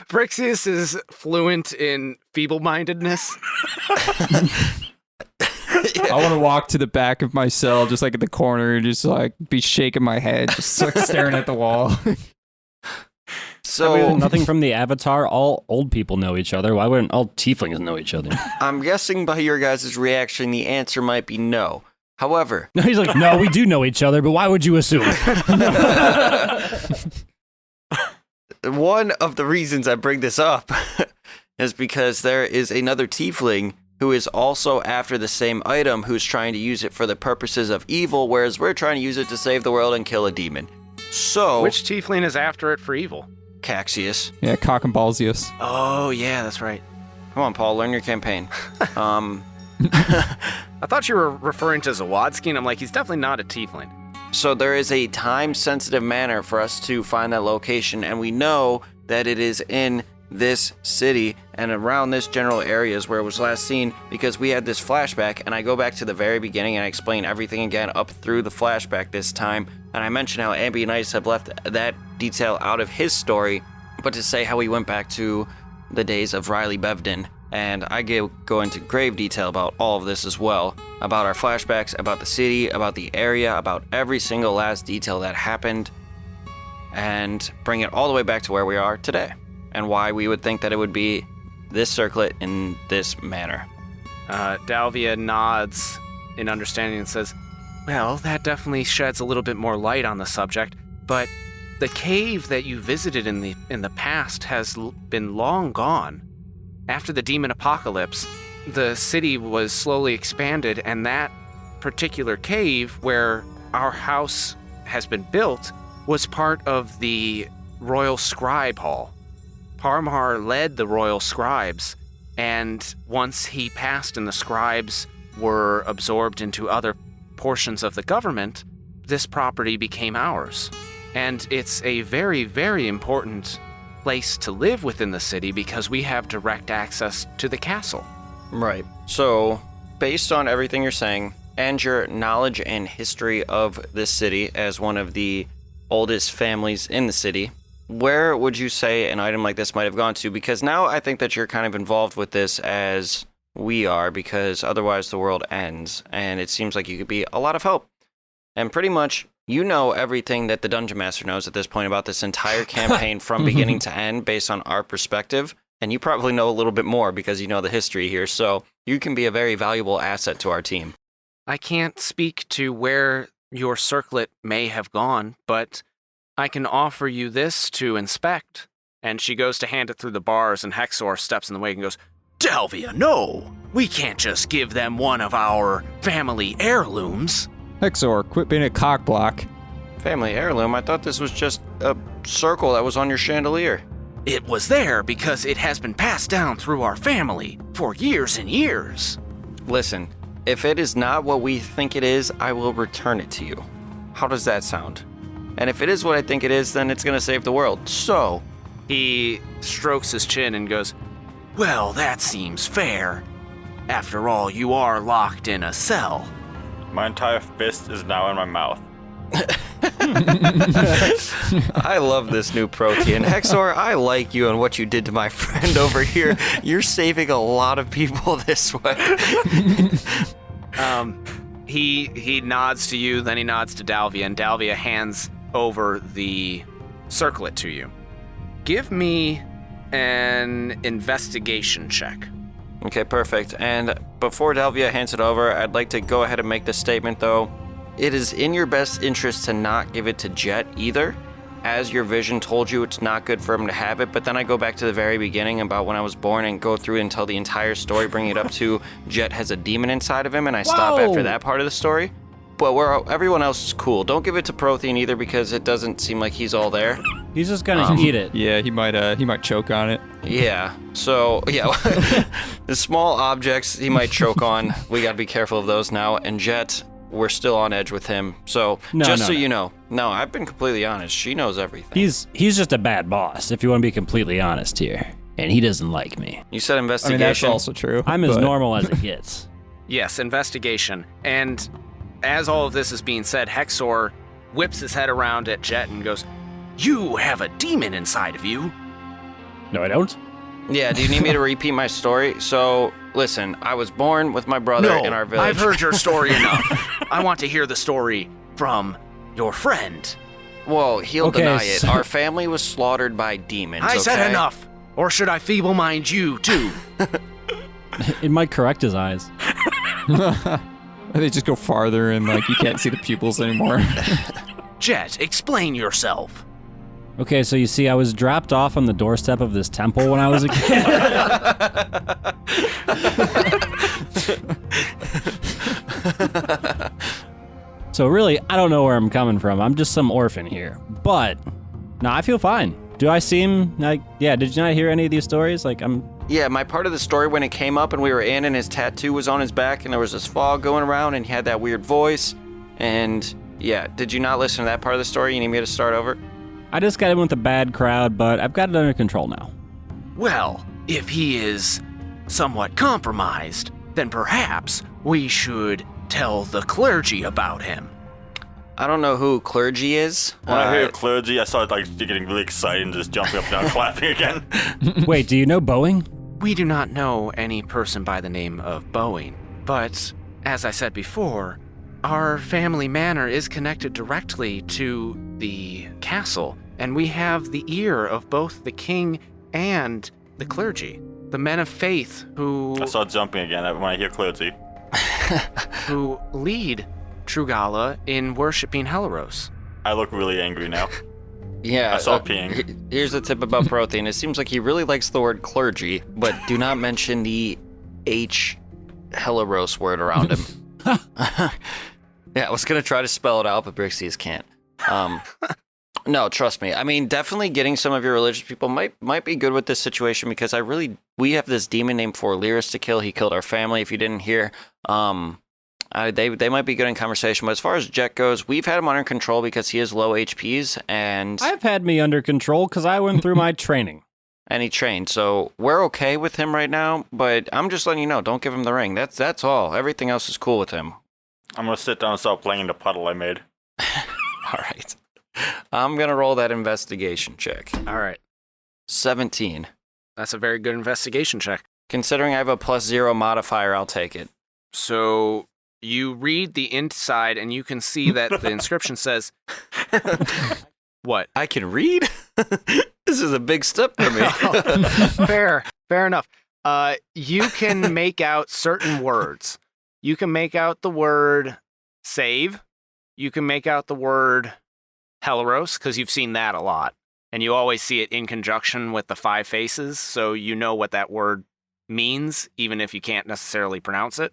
Brixius is fluent in feeble-mindedness. I want to walk to the back of my cell, just like at the corner, and just like be shaking my head, just like staring at the wall. So, Nothing from the Avatar. All old people know each other. Why wouldn't all tieflings know each other? I'm guessing by your guys' reaction, the answer might be no. However... No, he's like, no, we do know each other, but why would you assume? One of the reasons I bring this up is because there is another tiefling who is also after the same item who's trying to use it for the purposes of evil, whereas we're trying to use it to save the world and kill a demon. So... Which tiefling is after it for evil? Caxius. Yeah, cock and ballsius. Oh, yeah, that's right. Come on, Paul, learn your campaign. I thought you were referring to Zawadzki, and I'm like, he's definitely not a tiefling. So there is a time-sensitive manner for us to find that location, and we know that it is in this city and around this general areas where it was last seen because we had this flashback, and I go back to the very beginning and I explain everything again up through the flashback this time, and I mention how Ambionitis have left that detail out of his story, but to say how we went back to the days of Riley Bevden, and I go into grave detail about all of this as well, about our flashbacks, about the city, about the area, about every single last detail that happened, and bring it all the way back to where we are today, and why we would think that it would be this circlet in this manner. Dalvia nods in understanding and says, "Well, that definitely sheds a little bit more light on the subject, but the cave that you visited in the past has been long gone. After the demon apocalypse, the city was slowly expanded, and that particular cave where our house has been built was part of the Royal Scribe Hall. Parmar led the Royal Scribes, and once he passed and the scribes were absorbed into other portions of the government, this property became ours. And it's a very, very important place to live within the city because we have direct access to the castle." Right. So, based on everything you're saying, and your knowledge and history of this city as one of the oldest families in the city, where would you say an item like this might have gone to? Because now I think that you're kind of involved with this as we are, because otherwise the world ends, and it seems like you could be a lot of help. And pretty much, you know everything that the Dungeon Master knows at this point about this entire campaign from beginning to end based on our perspective, and you probably know a little bit more because you know the history here, so you can be a very valuable asset to our team. I can't speak to where your circlet may have gone, but I can offer you this to inspect. And she goes to hand it through the bars, and Hexor steps in the way and goes, "Dalvia, no! We can't just give them one of our family heirlooms." Hexor, quit being a cock block. Family heirloom? I thought this was just a circle that was on your chandelier. It was there because it has been passed down through our family for years and years. Listen, if it is not what we think it is, I will return it to you. How does that sound? And if it is what I think it is, then it's going to save the world. So, He strokes his chin and goes, "Well, that seems fair. After all, you are locked in a cell." My entire fist is now in my mouth. I love this new Protean. Hexor, I like you and what you did to my friend over here. You're saving a lot of people this way. He nods to you, then he nods to Dalvia, and Dalvia hands over the circlet to you. Give me an investigation check. Okay, perfect. And before Dalvia hands it over, I'd like to go ahead and make this statement, though. It is in your best interest to not give it to Jet either. As your vision told you, it's not good for him to have it, but then I go back to the very beginning about when I was born and go through and tell the entire story, bringing it up to Jet has a demon inside of him, and I stop Whoa. after that part of the story. But everyone else is cool. Don't give it to Prothean either because it doesn't seem like he's all there. He's just gonna eat it. Yeah, he might choke on it. Yeah, so, yeah, the small objects he might choke on, we gotta be careful of those now, and Jet, we're still on edge with him, so No, you know. No, I've been completely honest, she knows everything. He's just a bad boss, if you want to be completely honest here. And he doesn't like me. You said I mean, investigation. that's also true. I'm as but- normal as it gets. Yes, investigation. And as all of this is being said, Hexor whips his head around at Jet and goes, "You have a demon inside of you." No, I don't. Yeah, do you need me to repeat my story? So, listen, I was born with my brother in our village. I've heard your story enough. I want to hear the story from your friend. Well, he'll Okay, deny it. so- Our family was slaughtered by demons, I said okay? enough. Or should I feeble-mind you, too? It might correct his eyes. They just go farther and like you can't see the pupils anymore. Jet, explain yourself. Okay, so you see, I was dropped off on the doorstep of this temple when I was a kid. So really, I don't know where I'm coming from. I'm just some orphan here. But, no, I feel fine. Do I seem like, yeah, did you not hear any of these stories? Like, Yeah, my part of the story when it came up and we were in and his tattoo was on his back and there was this fog going around and he had that weird voice. And yeah, did you not listen to that part of the story? You need me to start over? I just got in with a bad crowd, but I've got it under control now. Well, if he is somewhat compromised, then perhaps we should tell the clergy about him. I don't know who clergy is. When I hear clergy, I started like getting really excited and just jumping up and down, clapping again. Wait, do you know Boeing? We do not know any person by the name of Boeing, but as I said before, our family manor is connected directly to the castle, and we have the ear of both the king and the clergy, the men of faith who I start jumping again when I hear clergy. who lead Trugala in worshiping Helaros. I look really angry now. Yeah. I saw peeing. Here's the tip about Prothean. It seems like he really likes the word clergy, but do not mention the H Helaros word around him. Yeah, I was going to try to spell it out, but Brixius can't. No, trust me. I mean, definitely getting some of your religious people might be good with this situation because we have this demon named Forliris to kill. He killed our family, if you didn't hear. They might be good in conversation, but as far as Jet goes, we've had him under control because he has low HPs and I've had me under control because I went through my training. he trained. So we're okay with him right now, but I'm just letting you know, don't give him the ring. That's all. Everything else is cool with him. I'm gonna sit down and start playing in the puddle I made. All right. I'm going to roll that investigation check. All right, 17. that's a very good investigation check. Considering I have a +0 modifier, I'll take it. So you read the inside, and you can see that the inscription says, "What? I can read? This is a big step for me. Fair enough. You can make out certain words. You can make out the word save. You can make out the word Helaros, because you've seen that a lot. And you always see it in conjunction with the 5 faces, so you know what that word means, even if you can't necessarily pronounce it.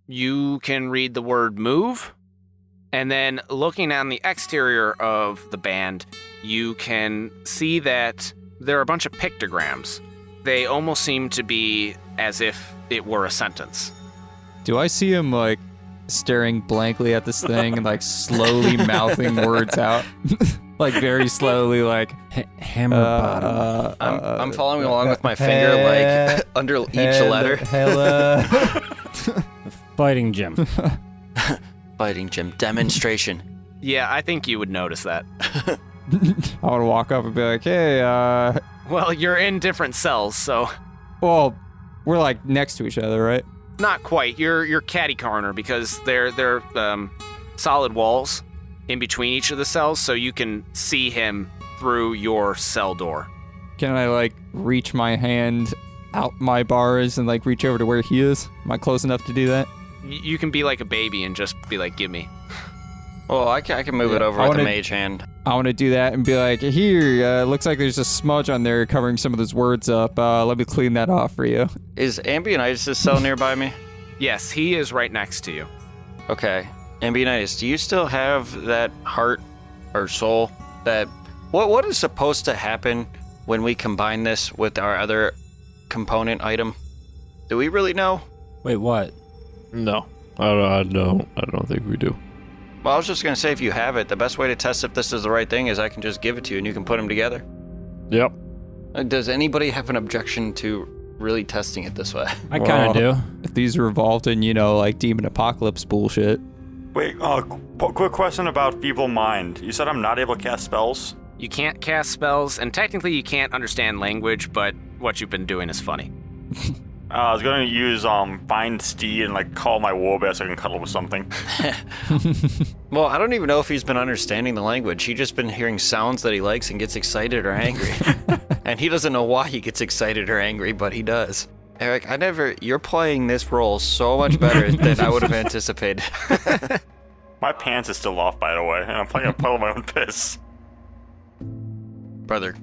You can read the word move. And then looking on the exterior of the band, you can see that there are a bunch of pictograms. They almost seem to be as if it were a sentence. Do I see him like staring blankly at this thing and like slowly mouthing words out? Like very slowly, like Hammer bottom. I'm following along with my finger, like under each letter. Hella. Fighting Jim. Fighting Jim demonstration. Yeah, I think you would notice that. I want to walk up and be like, hey, Well, you're in different cells, so well, we're like next to each other, right? not quite. You're catty corner because they're solid walls in between each of the cells, so you can see him through your cell door. Can I like reach my hand out my bars and like reach over to where he is? Am I close enough to do that? You can be like a baby and just be like, give me. Well, I can move it over I with a wanna- mage hand. I want to do that and be like, here, looks like there's a smudge on there covering some of those words up. Let me clean that off for you. Is Ambionitis' cell nearby me? Yes, he is right next to you. Okay. Ambionitis, do you still have that heart or soul that... What is supposed to happen when we combine this with our other component item? Do we really know? Wait, what? No, I don't think we do. Well, I was just going to say, if you have it, the best way to test if this is the right thing is I can just give it to you and you can put them together. Yep. Does anybody have an objection to really testing it this way? I kind of do. If these are involved in, like demon apocalypse bullshit. Wait, quick question about feeble mind. You said I'm not able to cast spells? You can't cast spells, and technically you can't understand language, but what you've been doing is funny. I was gonna use find steed and like call my warband so I can cuddle with something. Well, I don't even know if he's been understanding the language. He's just been hearing sounds that he likes and gets excited or angry. And he doesn't know why he gets excited or angry, but he does. Eric, you're playing this role so much better than I would have anticipated. My pants is still off, by the way, and I'm playing a puddle of my own piss. Brother,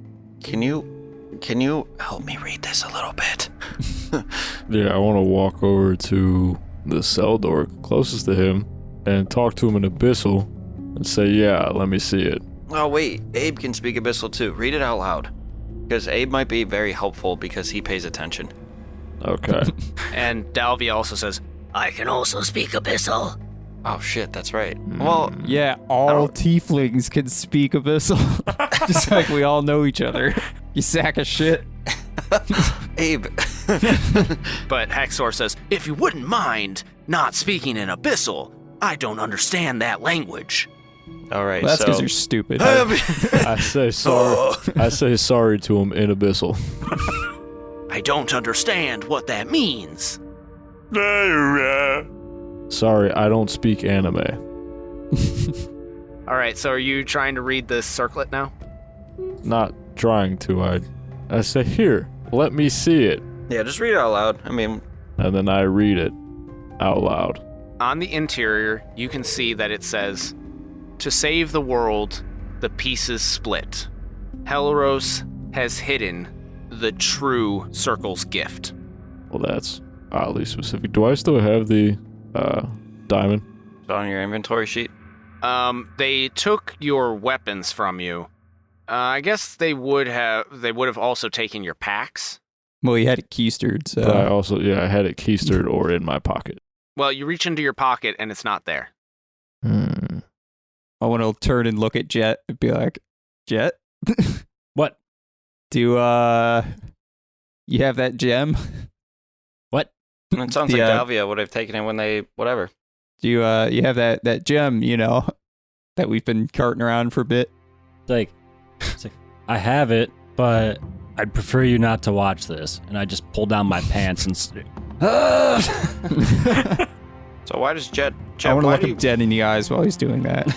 can you help me read this a little bit? Yeah, I want to walk over to the cell door closest to him and talk to him in Abyssal and say, yeah, let me see it. Oh, wait, Abe can speak Abyssal too. Read it out loud. Because Abe might be very helpful because he pays attention. Okay. And Dalvia also says, I can also speak Abyssal. Oh shit, that's right. Well, Yeah, all tieflings can speak Abyssal. Just like we all know each other. You sack of shit. Abe. but Hexor says, if you wouldn't mind not speaking in Abyssal, I don't understand that language. All right, Well, that's so because you're stupid. I say sorry. I say sorry to him in Abyssal. I don't understand what that means. Sorry, I don't speak anime. All right, so are you trying to read this circlet now? Not trying to. I say, here, let me see it. yeah, just read it out loud. I mean, And then I read it out loud. On the interior, you can see that it says, to save the world, the pieces split. Helros has hidden the true Circle's gift. Well, that's oddly specific. Do I still have the diamond? it's on your inventory sheet. They took your weapons from you. I guess they would have also taken your packs. Well, he had it keistered, so. But I also, I had it keistered or in my pocket. Well, you reach into your pocket and it's not there. I want to turn and look at Jet and be like, Jet? What? Do you have that gem? What? It sounds The, like Dalvia would have taken it when they, whatever. Do you have that gem, that we've been carting around for a bit? It's like, I have it, but I'd prefer you not to watch this. And I just pull down my pants and... So why does Jet I want to why look do him dead in the eyes while he's doing that.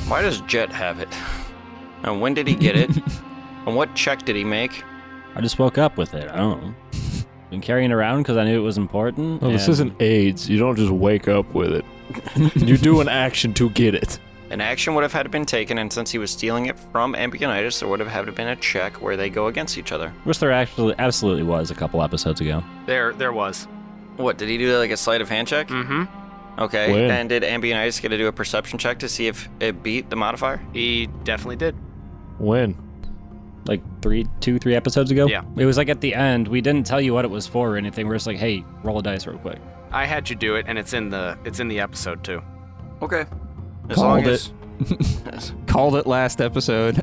why does Jet have it? And when did he get it? And what check did he make? I just woke up with it. I don't know. Been carrying it around because I knew it was important. Well, this and- isn't AIDS. You don't just wake up with it. You do an action to get it. An action would have had to been taken, and since he was stealing it from Ambionitis, there would have had to been a check where they go against each other. Which there absolutely was a couple episodes ago. There was. What, did he do like a sleight of hand check? Mm-hmm. Okay, When? and did Ambionitis get to do a perception check to see if it beat the modifier? He definitely did. When? Like 3 episodes ago? Yeah. It was like at the end. We didn't tell you what it was for or anything. We're just like, hey, roll a dice real quick. I had you do it, and it's in the episode too. Okay. As Called long it. as. Called it last episode.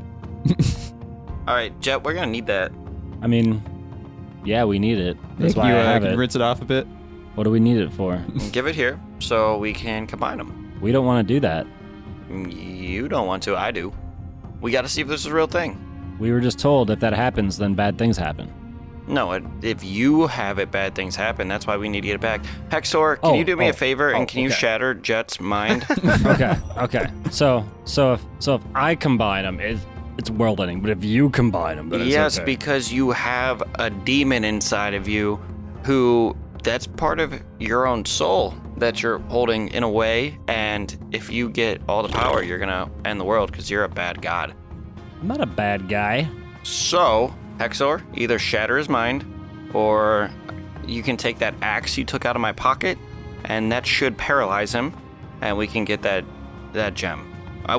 All right, Jet, we're gonna need that. I mean, yeah, we need it. That's Can why you, I have can it. you rinse it off a bit? What do we need it for? Give it here so we can combine them. We don't want to do that. You don't want to, I do. We gotta see if this is a real thing. We were just told if that happens, then bad things happen. No, if you have it, bad things happen. That's why we need to get it back. Hexor, can you do me a favor and can you okay. shatter Jet's mind? Okay. So if I combine them, it's world ending. But if you combine them, then it's Yes, okay. because you have a demon inside of you who that's part of your own soul that you're holding in a way. And if you get all the power, you're going to end the world because you're a bad god. I'm not a bad guy. So, Hexor, either shatter his mind or you can take that axe you took out of my pocket and that should paralyze him and we can get that gem.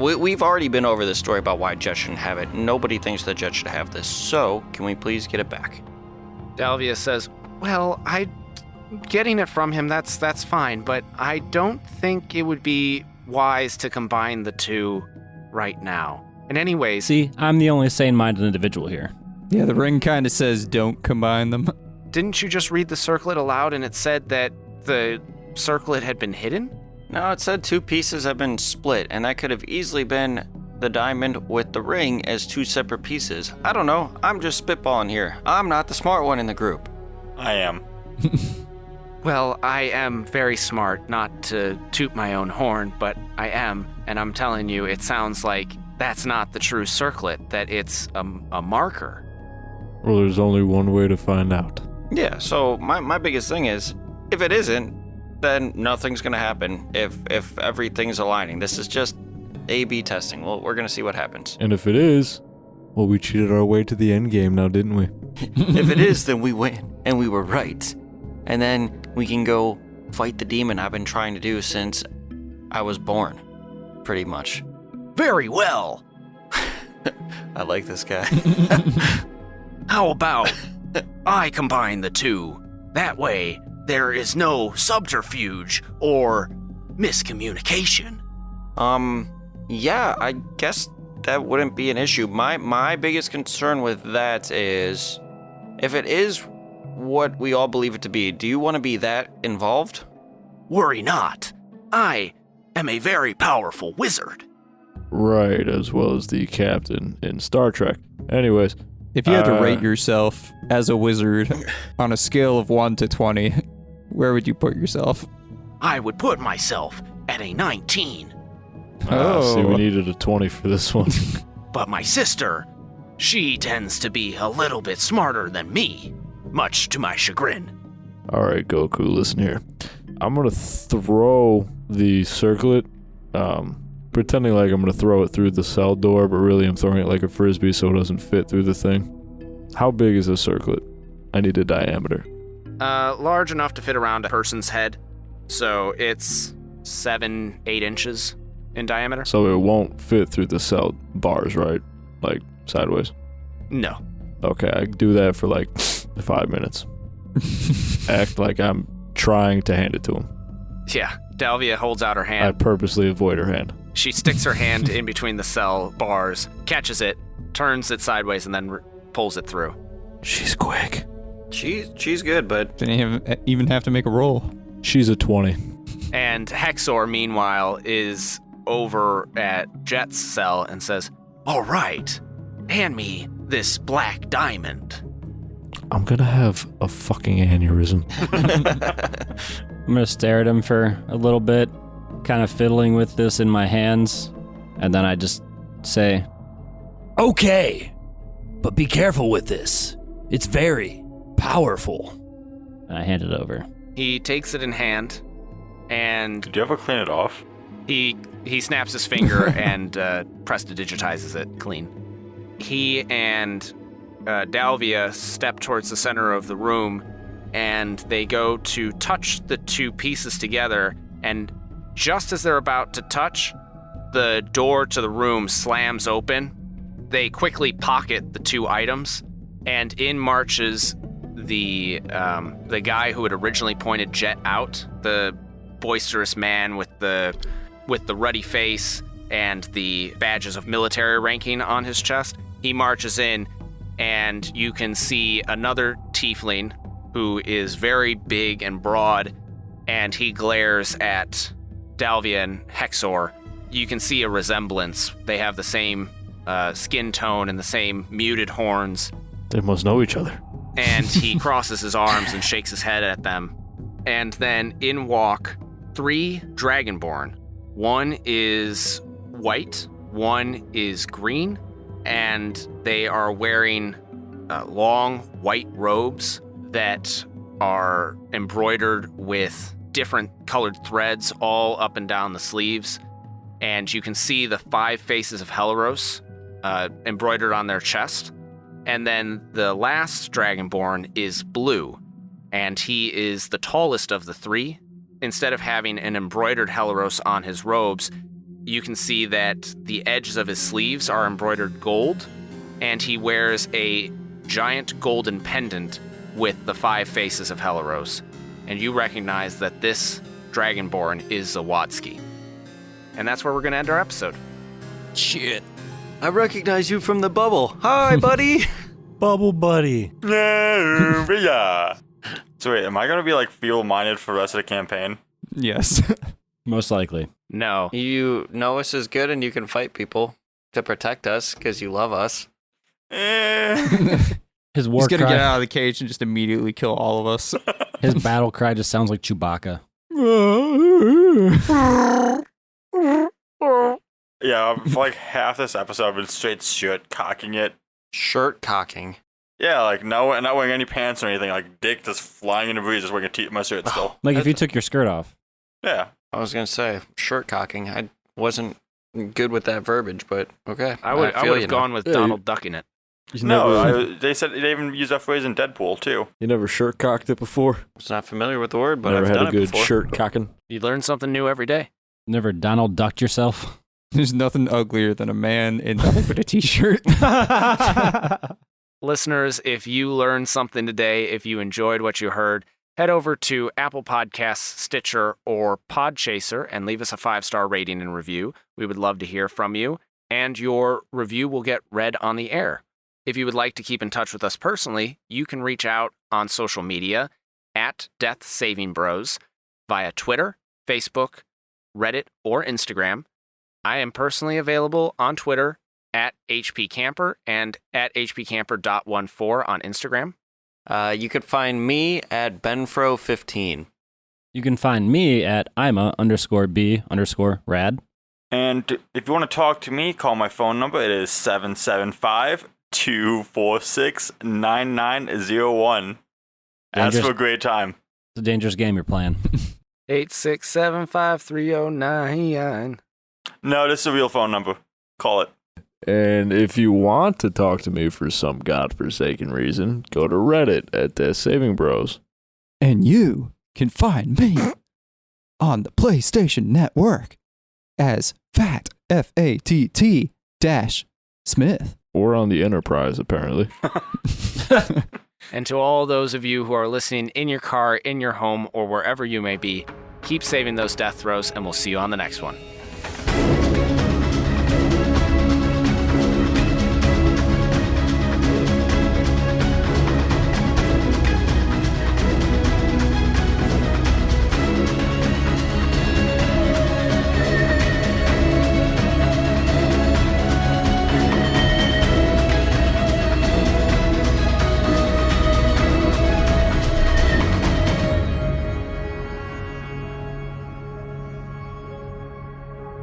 We've already been over this story about why Jet shouldn't have it. Nobody thinks that Jet should have this. So, can we please get it back? Dalvia says, well, getting it from him, that's fine, but I don't think it would be wise to combine the two right now. And anyways, See, I'm the only sane-minded individual here. Yeah, the ring kind of says don't combine them. didn't you just read the circlet aloud and it said that the circlet had been hidden? No, it said 2 pieces have been split, and that could have easily been the diamond with the ring as 2 separate pieces. I don't know. I'm just spitballing here. I'm not the smart one in the group. I am. Well, I am very smart, not to toot my own horn, but I am, and I'm telling you, it sounds like that's not the true circlet, that it's a marker. Well, there's only one way to find out. Yeah, so my biggest thing is, if it isn't, then nothing's gonna happen if everything's aligning. This is just A/B testing. Well, we're gonna see what happens. And if it is, well, we cheated our way to the end game now, didn't we? If it is, then we win, and we were right. And then we can go fight the demon I've been trying to do since I was born, pretty much. Very well. I like this guy. How about I combine the two? That way, there is no subterfuge or miscommunication. Yeah, I guess that wouldn't be an issue. My biggest concern with that is, if it is what we all believe it to be, do you want to be that involved? Worry not. I am a very powerful wizard. Right, as well as the captain in Star Trek. Anyways, If you had to rate yourself as a wizard on a scale of 1 to 20, where would you put yourself? I would put myself at a 19. see, we needed a 20 for this one. But my sister, she tends to be a little bit smarter than me, much to my chagrin. All right, Goku, listen here. I'm going to throw the circlet, pretending like I'm going to throw it through the cell door, but really I'm throwing it like a frisbee so it doesn't fit through the thing. How big is a circlet? I need a diameter. Large enough to fit around a person's head. So it's 7-8 inches in diameter. So it won't fit through the cell bars, right? Like sideways. No. Okay, I can do that for like 5 minutes. Act like I'm trying to hand it to him. Yeah, Dalvia holds out her I hand. purposely avoid her hand. She sticks her hand in between the cell bars, catches it, turns it sideways, and then pulls it through. She's quick. She's good, but Didn't even have to make a roll. She's a 20. And Hexor, meanwhile, is over at Jet's cell and says, "All right, hand me this black diamond." I'm gonna have a fucking aneurysm. I'm going to stare at him for a little bit, kind of fiddling with this in my hands, and then I just say, Okay, but be careful with this. It's very powerful. and I hand it over. He takes it in hand, and Did you ever clean it off? he snaps his finger and prestidigitizes it clean. He and Dalvia step towards the center of the room, and they go to touch the 2 pieces together, and just as they're about to touch, the door to the room slams open. They quickly pocket the 2 items, and in marches the guy who had originally pointed Jet out, the boisterous man with the ruddy face and the badges of military ranking on his chest, he marches in, and you can see another tiefling who is very big and broad, and he glares at Dalvia and Hexor. You can see a resemblance. They have the same skin tone and the same muted horns. They must know each other. And he crosses his arms and shakes his head at them. And then in walk 3 Dragonborn. One is white, one is green, and they are wearing long white robes that are embroidered with different colored threads all up and down the sleeves. And you can see the 5 faces of Helaros embroidered on their chest. And then the last Dragonborn is blue, and he is the tallest of the 3. Instead of having an embroidered Helaros on his robes, you can see that the edges of his sleeves are embroidered gold, and he wears a giant golden pendant with the 5 faces of Helaros. And you recognize that this Dragonborn is Zawatsky. And that's where we're going to end our episode. Shit. I recognize you from the bubble. Hi, buddy. Bubble buddy. Yeah. So wait, am I going to be like feeble-minded for the rest of the campaign? Yes. Most likely. No. You know us as good, and you can fight people to protect us because you love us. His war He's gonna cry, get out of the cage and just immediately kill all of us. his battle cry just sounds like Chewbacca. Yeah, for like half this episode, I've been straight shit cocking it. Shirt cocking. Yeah, like not wearing any pants or anything. Like dick just flying in the breeze, just wearing my shirt still. Like if you took your skirt off. Yeah. I was going to say shirt cocking. I wasn't good with that verbiage, but okay. I would feel you have now. gone with Yeah, Donald ducking it. They said they even used that phrase in Deadpool too. You never shirt cocked it before? I was not familiar with the word, but Never I've had done a it good before. shirt cocking? You learn something new every day. Never Donald ducked yourself. There's nothing uglier than a man in nothing but a t-shirt. Listeners, if you learned something today, if you enjoyed what you heard, head over to Apple Podcasts, Stitcher, or Podchaser and leave us a 5-star rating and review. We would love to hear from you, and your review will get read on the air. If you would like to keep in touch with us personally, you can reach out on social media at Death Saving Bros via Twitter, Facebook, Reddit, or Instagram. I am personally available on Twitter at HPCamper and at hpcamper.14 on Instagram. You could find me at Benfro15. You can find me at Ima_B_rad. And if you want to talk to me, call my phone number. It is 775-246-9901. Ask for a great time. It's a dangerous game you're playing. 8675309. No, this is a real phone number. Call it. And if you want to talk to me for some godforsaken reason, go to Reddit at Death Saving Bros. And you can find me on the PlayStation Network as Fat, F-A-T-T Smith. Or on the Enterprise, apparently. And to all those of you who are listening in your car, in your home, or wherever you may be, keep saving those death throws, and we'll see you on the next one.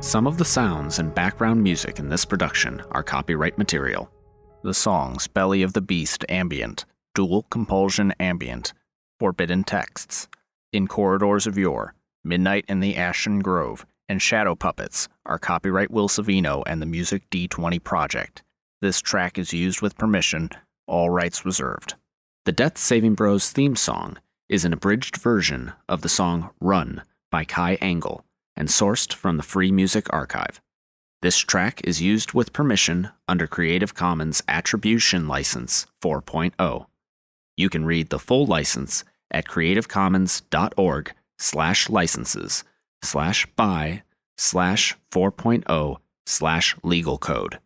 Some of the sounds and background music in this production are copyright material. The songs Belly of the Beast Ambient, Dual Compulsion Ambient, Forbidden Texts, In Corridors of Yore, Midnight in the Ashen Grove, and Shadow Puppets are copyright Will Savino and the Music D20 Project. This track is used with permission, all rights reserved. The Death Saving Bros theme song is an abridged version of the song Run by Kai Angle, and sourced from the Free Music Archive. This track is used with permission under Creative Commons Attribution License 4.0. You can read the full license at creativecommons.org/licenses/by/4.0/legal code.